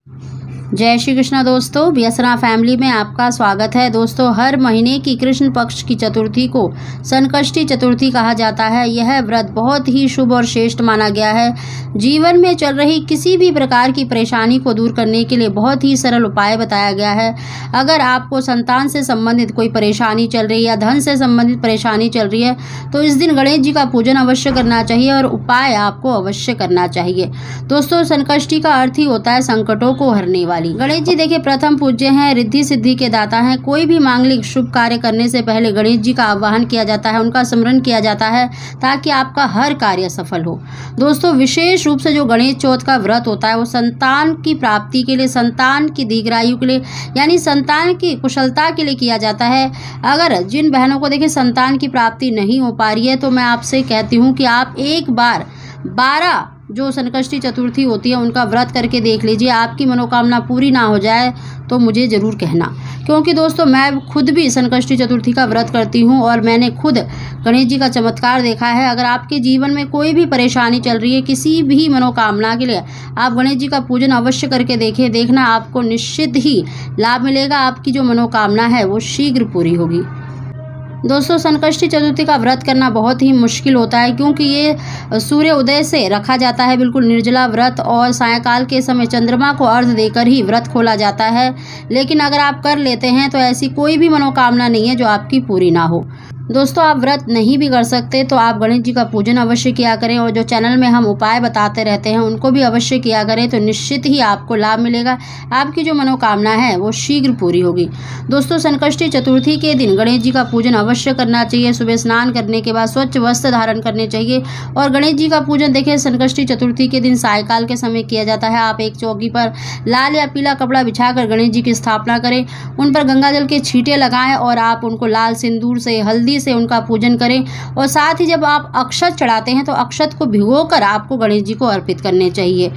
जय श्री कृष्ण दोस्तों, व्यसना फैमिली में आपका स्वागत है। दोस्तों, हर महीने की कृष्ण पक्ष की चतुर्थी को संकष्टी चतुर्थी कहा जाता है। यह व्रत बहुत ही शुभ और श्रेष्ठ माना गया है। जीवन में चल रही किसी भी प्रकार की परेशानी को दूर करने के लिए बहुत ही सरल उपाय बताया गया है। अगर आपको संतान से संबंधित कोई परेशानी चल रही है या धन से संबंधित परेशानी चल रही है तो इस दिन गणेश जी का पूजन अवश्य करना चाहिए और उपाय आपको अवश्य करना चाहिए। दोस्तों, संकष्टी का अर्थ ही होता है संकटों को हरने वाली। गणेश जी देखिए प्रथम पूज्य हैं, रिद्धि सिद्धि के दाता हैं। कोई भी मांगलिक शुभ कार्य करने से पहले गणेश जी का आह्वान किया जाता है, उनका स्मरण किया जाता है ताकि आपका हर कार्य सफल हो। दोस्तों, विशेष रूप से जो गणेश चौथ का व्रत होता है वो संतान की प्राप्ति के लिए, संतान की दीर्घायु के लिए, यानी संतान की कुशलता के लिए किया जाता है। अगर जिन बहनों को देखिए संतान की प्राप्ति नहीं हो पा रही है तो मैं आपसे कहती हूँ कि आप एक बार 12 जो संकष्टी चतुर्थी होती है उनका व्रत करके देख लीजिए। आपकी मनोकामना पूरी ना हो जाए तो मुझे ज़रूर कहना, क्योंकि दोस्तों मैं खुद भी संकष्टी चतुर्थी का व्रत करती हूं और मैंने खुद गणेश जी का चमत्कार देखा है। अगर आपके जीवन में कोई भी परेशानी चल रही है, किसी भी मनोकामना के लिए, आप गणेश जी का पूजन अवश्य करके देखना आपको निश्चित ही लाभ मिलेगा। आपकी जो मनोकामना है वो शीघ्र पूरी होगी। दोस्तों, संकष्टी चतुर्थी का व्रत करना बहुत ही मुश्किल होता है क्योंकि ये सूर्य उदय से रखा जाता है, बिल्कुल निर्जला व्रत, और सायंकाल के समय चंद्रमा को अर्घ्य देकर ही व्रत खोला जाता है। लेकिन अगर आप कर लेते हैं तो ऐसी कोई भी मनोकामना नहीं है जो आपकी पूरी ना हो। दोस्तों, आप व्रत नहीं भी कर सकते तो आप गणेश जी का पूजन अवश्य किया करें और जो चैनल में हम उपाय बताते रहते हैं उनको भी अवश्य किया करें, तो निश्चित ही आपको लाभ मिलेगा। आपकी जो मनोकामना है वो शीघ्र पूरी होगी। दोस्तों, संकष्टी चतुर्थी के दिन गणेश जी का पूजन अवश्य करना चाहिए। सुबह स्नान करने के बाद स्वच्छ वस्त्र धारण करने चाहिए और गणेश जी का पूजन देखिए संकष्टी चतुर्थी के दिन सायकाल के समय किया जाता है। आप एक चौकी पर लाल या पीला कपड़ा बिछाकर गणेश जी की स्थापना करें, उन पर गंगा जल के छींटे लगाएं और आप उनको लाल सिंदूर से, हल्दी से उनका पूजन करें। और साथ ही जब आप अक्षत चढ़ाते हैं तो अक्षत को भिगोकर आपको गणेश जी को अर्पित करने चाहिए।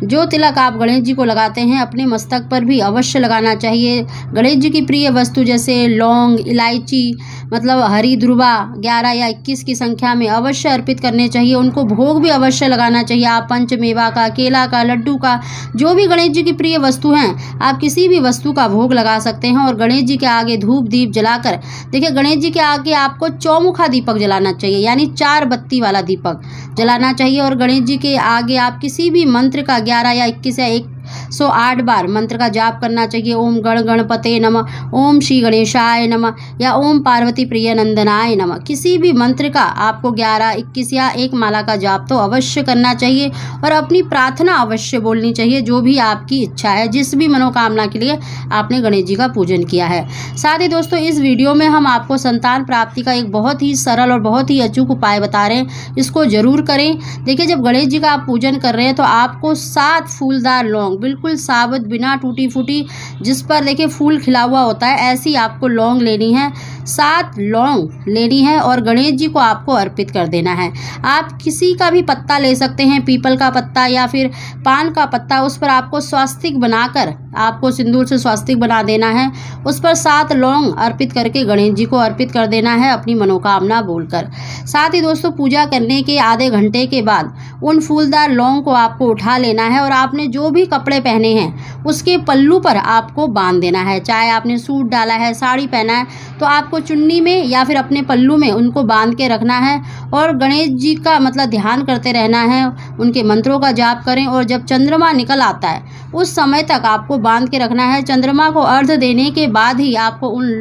जो तिलक आप गणेश जी को लगाते हैं अपने मस्तक पर भी अवश्य लगाना चाहिए। गणेश जी की प्रिय वस्तु जैसे लौंग, इलायची, मतलब हरी ध्रुवा 11 या 21 की संख्या में अवश्य अर्पित करने चाहिए। उनको भोग भी अवश्य लगाना चाहिए। आप पंचमेवा का, केला का, लड्डू का, जो भी गणेश जी की प्रिय वस्तु हैं आप किसी भी वस्तु का भोग लगा सकते हैं। और गणेश जी के आगे धूप दीप जलाकर देखिए गणेश जी के आगे आपको चौमुखा दीपक जलाना चाहिए, यानी 4 बत्ती वाला दीपक जलाना चाहिए। और गणेश जी के आगे आप किसी भी मंत्र का 11 या 21 या 108 बार मंत्र का जाप करना चाहिए। ओम गण गणपते नमः, ओम श्री गणेशाय नमः या ओम पार्वती प्रिय नंदनाय नमः। किसी भी मंत्र का आपको 11, 21 या एक माला का जाप तो अवश्य करना चाहिए और अपनी प्रार्थना अवश्य बोलनी चाहिए, जो भी आपकी इच्छा है, जिस भी मनोकामना के लिए आपने गणेश जी का पूजन किया है। साथ ही दोस्तों, इस वीडियो में हम आपको संतान प्राप्ति का एक बहुत ही सरल और बहुत ही अचूक उपाय बता रहे हैं, इसको जरूर करें। देखिए, जब गणेश जी का आप पूजन कर रहे हैं तो आपको 7 फूलदार लौंग, बिल्कुल साबुत, बिना टूटी फूटी, जिस पर देखिए फूल खिला हुआ होता है, ऐसी आपको लौंग लेनी है। 7 लौंग लेनी है और गणेश जी को आपको अर्पित कर देना है। आप किसी का भी पत्ता ले सकते हैं, पीपल का पत्ता या फिर पान का पत्ता, उस पर आपको स्वास्तिक बनाकर आपको सिंदूर से स्वास्तिक बना देना है। उस पर 7 लौंग अर्पित करके गणेश जी को अर्पित कर देना है अपनी मनोकामना बोलकर। साथ ही दोस्तों, पूजा करने के आधे घंटे के बाद उन फूलदार लौंग को आपको उठा लेना है और आपने जो भी कपड़े पहने हैं उसके पल्लू पर आपको बांध देना है। चाहे आपने सूट डाला है, साड़ी पहना है, तो आपको चुन्नी में या फिर अपने पल्लू में उनको बांध के रखना है और गणेश जी का मतलब ध्यान करते रहना है, उनके मंत्रों का जाप करें। और जब चंद्रमा निकल आता है उस समय तक आपको बांध के रखना है। चंद्रमा को अर्घ्य देने के बाद ही आपको उन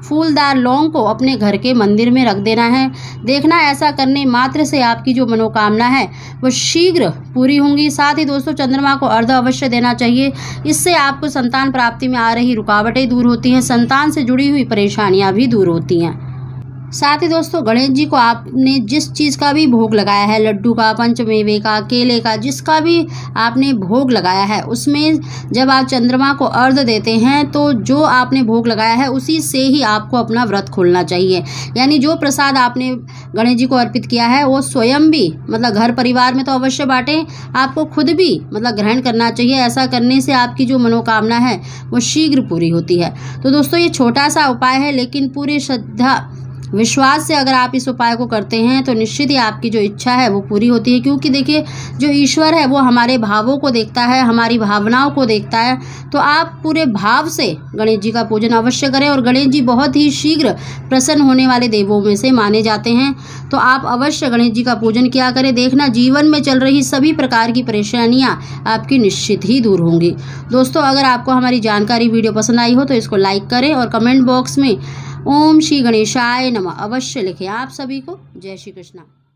फूलदार लौंग को अपने घर के मंदिर में रख देना है। देखना, ऐसा करने मात्र से आपकी जो मनोकामना है वो शीघ्र पूरी होंगी। साथ ही दोस्तों, चंद्रमा को अर्घ्य अवश्य देना चाहिए। इससे आपको संतान प्राप्ति में आ रही रुकावटें दूर होती हैं, संतान से जुड़ी हुई परेशानियां भी दूर होती हैं। साथ ही दोस्तों, गणेश जी को आपने जिस चीज़ का भी भोग लगाया है, लड्डू का, पंचमेवे का, केले का, जिसका भी आपने भोग लगाया है, उसमें जब आप चंद्रमा को अर्घ्य देते हैं तो जो आपने भोग लगाया है उसी से ही आपको अपना व्रत खोलना चाहिए। यानी जो प्रसाद आपने गणेश जी को अर्पित किया है वो स्वयं भी मतलब घर परिवार में तो अवश्य बांटें, आपको खुद भी मतलब ग्रहण करना चाहिए। ऐसा करने से आपकी जो मनोकामना है वो शीघ्र पूरी होती है। तो दोस्तों, ये छोटा सा उपाय है लेकिन पूरी श्रद्धा विश्वास से अगर आप इस उपाय को करते हैं तो निश्चित ही आपकी जो इच्छा है वो पूरी होती है, क्योंकि देखिए जो ईश्वर है वो हमारे भावों को देखता है, हमारी भावनाओं को देखता है। तो आप पूरे भाव से गणेश जी का पूजन अवश्य करें, और गणेश जी बहुत ही शीघ्र प्रसन्न होने वाले देवों में से माने जाते हैं। तो आप अवश्य गणेश जी का पूजन किया करें। देखना जीवन में चल रही सभी प्रकार की परेशानियाँ आपकी निश्चित ही दूर होंगी। दोस्तों, अगर आपको हमारी जानकारी वीडियो पसंद आई हो तो इसको लाइक करें और कमेंट बॉक्स में ओम श्री गणेशाय नमः अवश्य लिखें। आप सभी को जय श्री कृष्णा।